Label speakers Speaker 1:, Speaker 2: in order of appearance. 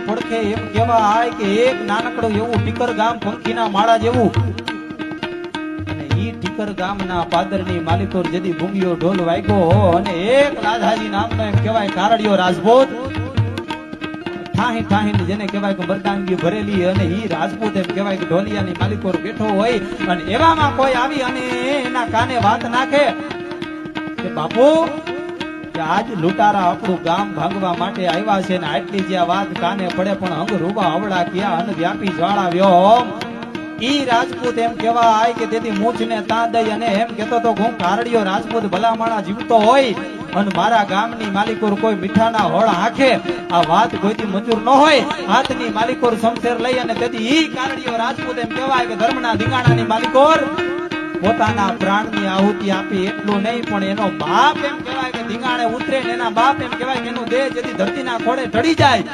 Speaker 1: પડખે એમ કહેવાય કે એક નાનકડું એવું ટીકર ગામ પંખીના માળા જેવું, અને ઈ ટીકર ગામના પાદરની માલિકોર જેદી ભૂંગીયો ઢોલ વાગ્યો અને એક લાધાજી નામનો એમ કહેવાય કારડિયો રાજપૂત ઠાહી ઠાહી જેને કહેવાય કે મરદાનગી ભરેલી, અને ઈ રાજપૂત એમ કહેવાય કે ઢોલિયાની માલિકોર બેઠો હોય અને એવામાં કોઈ આવી અને એના કાને વાત નાખે કે બાપુ કે આજ લૂંટારા આપણું ગામ ભાંગવા માટે આવ્યા છે ને આટલી જે વાત કાને પડે પણ અંગ રૂબા અવળા ક્યાં અન વ્યાપી જ્વાળાવ્યો. ઈ રાજપૂત એમ કહેવાય કે તેથી મૂછને તા દઈ અને એમ કહેતો તો હું કારડિયો રાજપૂત ભલામાણા જીવતો હોય અને મારા ગામની માલિકોર કોઈ મીઠાના હોળ આંખે આ વાત કોઈથી મંજૂર ન હોય, હાથની માલિકોર શમશેર લઈ અને તેથી ઈ કારડિયો રાજપૂત એમ કહેવાય કે ધર્મના ધીંગાણાની માલિકોર પોતાના પ્રાણની આહુતિ આપી. એટલું નહીં પણ એનો બાપ એમ કહેવાય કે ધીંગાણે ઉતરે ને એના બાપ એમ કહેવાય કે એનું દેહ જેથી ધરતીના ખોળે ઢળી જાય